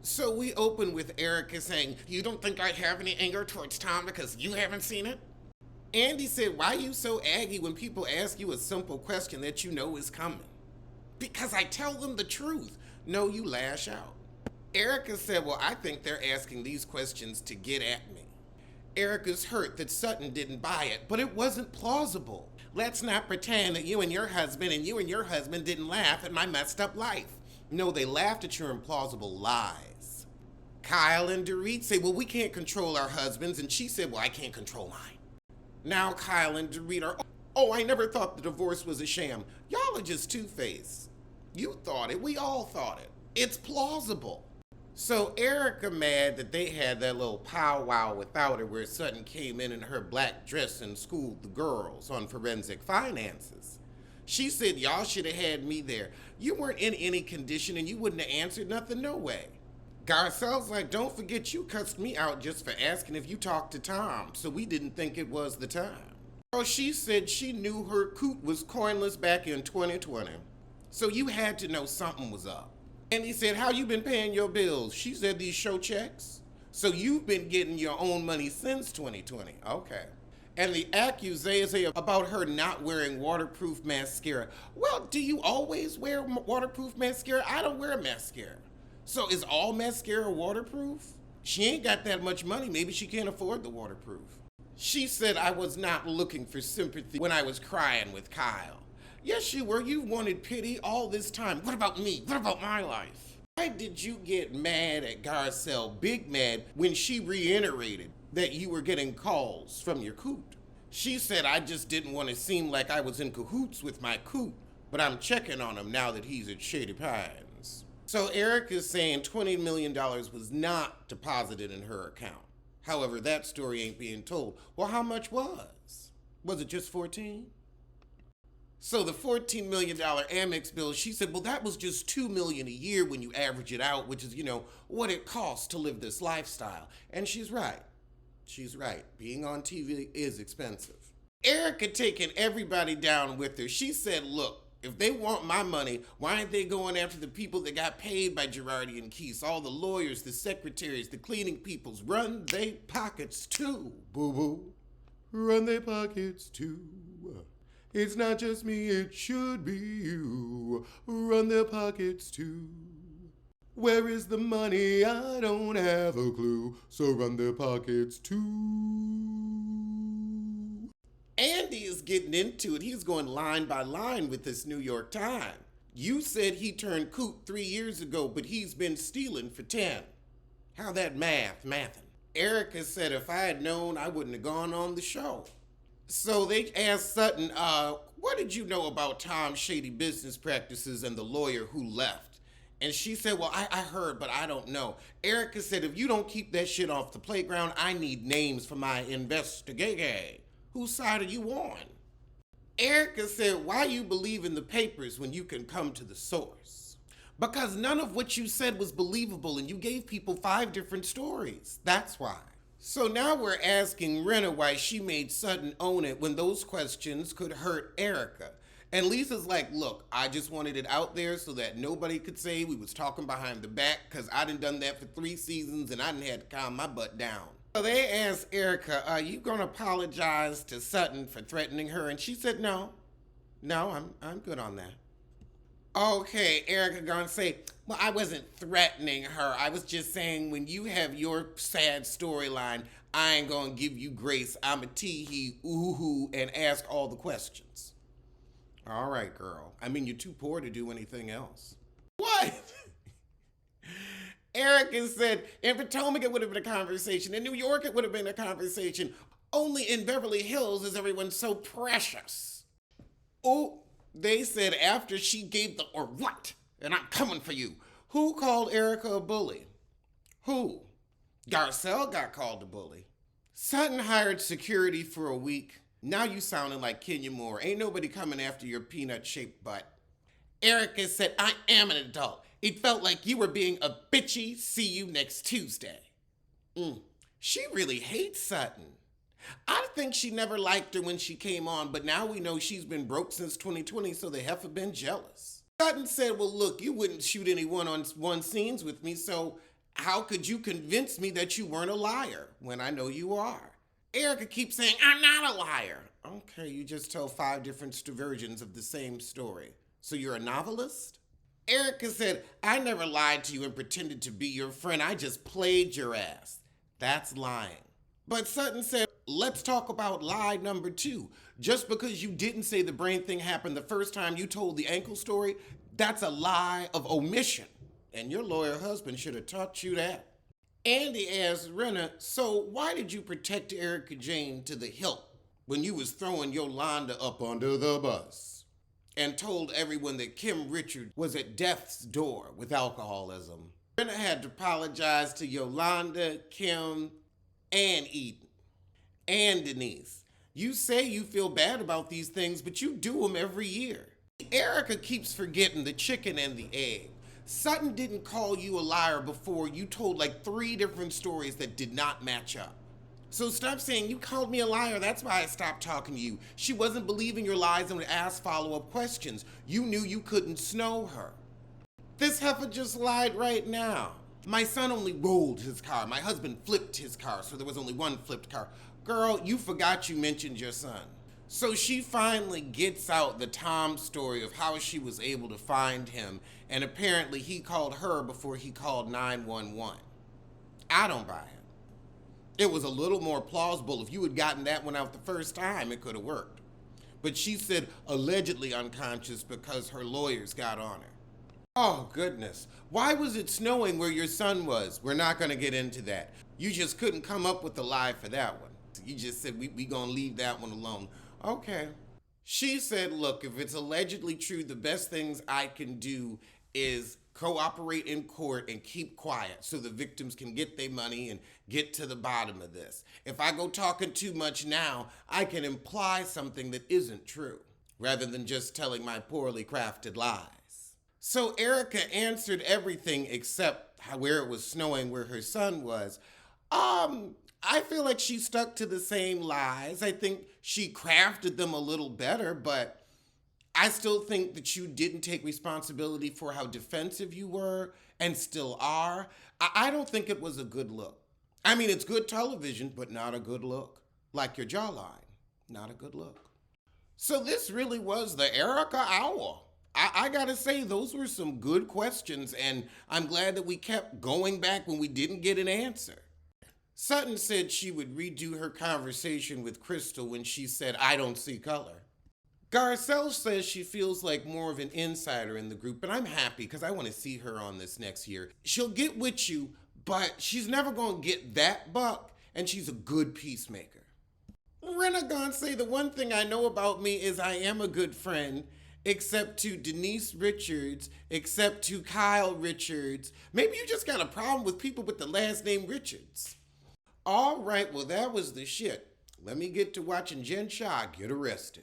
So we open with Erica saying, "You don't think I have any anger towards Tom because you haven't seen it?" Andy said, "Why are you so aggy when people ask you a simple question that you know is coming?" "Because I tell them the truth." "No, you lash out." Erica said, "Well, I think they're asking these questions to get at me." Erica's hurt that Sutton didn't buy it, but it wasn't plausible. "Let's not pretend that you and your husband didn't laugh at my messed up life." "No, they laughed at your implausible lies." Kyle and Dorit say, "Well, we can't control our husbands," and she said, "Well, I can't control mine." Now Kyle and Dorit are, "Oh, I never thought the divorce was a sham." Y'all are just two-faced. You thought it, we all thought it. It's plausible. So Erica mad that they had that little powwow without her where Sutton came in her black dress and schooled the girls on forensic finances. She said, "Y'all should have had me there. You weren't in any condition and you wouldn't have answered nothing, no way." Garcelle's like, "Don't forget you cussed me out just for asking if you talked to Tom, so we didn't think it was the time." Oh, she said she knew her coot was coinless back in 2020. So you had to know something was up. And he said, "How you been paying your bills?" She said, "These show checks." "So you've been getting your own money since 2020. Okay. And the accusation about her not wearing waterproof mascara. Well, do you always wear waterproof mascara? I don't wear mascara. So is all mascara waterproof? She ain't got that much money. Maybe she can't afford the waterproof. She said, "I was not looking for sympathy when I was crying with Kyle." Yes, you were. You wanted pity all this time. What about me? What about my life? Why did you get mad at Garcelle, big mad, when she reiterated that you were getting calls from your coot? She said, "I just didn't want to seem like I was in cahoots with my coot, but I'm checking on him now that he's at Shady Pines." So Eric is saying $20 million was not deposited in her account. However, that story ain't being told. Well, how much was? Was it just 14? So the $14 million Amex bill, she said, "Well, that was just $2 million a year when you average it out, which is, what it costs to live this lifestyle." And she's right. She's right. Being on TV is expensive. Erica taking everybody down with her. She said, "Look, if they want my money, why aren't they going after the people that got paid by Girardi and Keese? All the lawyers, the secretaries, the cleaning peoples. Run they pockets too, boo-boo. Run they pockets too. It's not just me, it should be you. Run their pockets too. Where is the money? I don't have a clue. So run their pockets too. Andy is getting into it. He's going line by line with this New York Times. "You said he turned coot 3 years ago, but he's been stealing for 10. How that mathin'? Erica said, "If I had known, I wouldn't have gone on the show." So they asked Sutton, "What did you know about Tom's shady business practices and the lawyer who left?" And she said, "Well, I heard, but I don't know." Erica said, "If you don't keep that shit off the playground, I need names for my investigation. Whose side are you on?" Erica said, "Why you believe in the papers when you can come to the source?" "Because none of what you said was believable and you gave people 5 different stories. That's why." So now we're asking Renna why she made Sutton own it when those questions could hurt Erica. And Lisa's like, "Look, I just wanted it out there so that nobody could say we was talking behind the back because I done that for 3 seasons and I done had to calm my butt down." So they asked Erica, "Are you going to apologize to Sutton for threatening her?" And she said, No, I'm good on that." Okay, Erica gonna say, "Well, I wasn't threatening her. I was just saying when you have your sad storyline, I ain't gonna give you grace. I'm a tee-hee, ooh-hoo, and ask all the questions." All right, girl. I mean, you're too poor to do anything else. What? Erica said, "In Potomac, it would have been a conversation. In New York, it would have been a conversation. Only in Beverly Hills is everyone so precious." Oh, they said after she gave the "or what?" and "I'm coming for you." Who called Erica a bully? Who? Garcelle got called a bully. Sutton hired security for a week. Now you sounding like Kenya Moore. Ain't nobody coming after your peanut-shaped butt. Erica said, "I am an adult. It felt like you were being a bitchy. See you next Tuesday." She really hates Sutton. I think she never liked her when she came on, but now we know she's been broke since 2020, so the heifer been jealous. Sutton said, "Well, look, you wouldn't shoot any one-on-one scenes with me, so How could you convince me that you weren't a liar when I know you are? Erica keeps saying, I'm not a liar. Okay, you just tell 5 different versions of the same story. So you're a novelist? Erica said, I never lied to you and pretended to be your friend. I just played your ass. That's lying. But Sutton said, let's talk about lie number 2. Just because you didn't say the brain thing happened the first time you told the ankle story, that's a lie of omission. And your lawyer husband should have taught you that. Andy asked Renna, so why did you protect Erica Jane to the hilt when you was throwing Yolanda up under the bus and told everyone that Kim Richards was at death's door with alcoholism? Renna had to apologize to Yolanda, Kim, and Eden, and Denise. You say you feel bad about these things, but you do them every year. Erica keeps forgetting the chicken and the egg. Sutton didn't call you a liar before you told like 3 different stories that did not match up. So stop saying you called me a liar, that's why I stopped talking to you. She wasn't believing your lies and would ask follow-up questions. You knew you couldn't snow her. This heifer just lied right now. My son only rolled his car. My husband flipped his car, so there was only one flipped car. Girl, you forgot you mentioned your son. So she finally gets out the Tom story of how she was able to find him, and apparently he called her before he called 911. I don't buy it. It was a little more plausible. If you had gotten that one out the first time, it could have worked. But she said allegedly unconscious because her lawyers got on her. Oh, goodness. Why was it snowing where your son was? We're not going to get into that. You just couldn't come up with a lie for that one. You just said we going to leave that one alone. Okay. She said, look, if it's allegedly true, the best things I can do is cooperate in court and keep quiet so the victims can get their money and get to the bottom of this. If I go talking too much now, I can imply something that isn't true, rather than just telling my poorly crafted lies. So Erica answered everything except where it was snowing where her son was. I feel like she stuck to the same lies. I think she crafted them a little better, but I still think that you didn't take responsibility for how defensive you were and still are. I don't think it was a good look. I mean, it's good television, but not a good look. Like your jawline, not a good look. So this really was the Erica Hour. I gotta say, those were some good questions, and I'm glad that we kept going back when we didn't get an answer. Sutton said she would redo her conversation with Crystal when she said, I don't see color. Garcelle says she feels like more of an insider in the group, but I'm happy because I want to see her on this next year. She'll get with you, but she's never going to get that buck, and she's a good peacemaker. Renna gonna say the one thing I know about me is I am a good friend, except to Denise Richards, except to Kyle Richards. Maybe you just got a problem with people with the last name Richards. All right, well, that was the shit. Let me get to watching Jen Shah get arrested.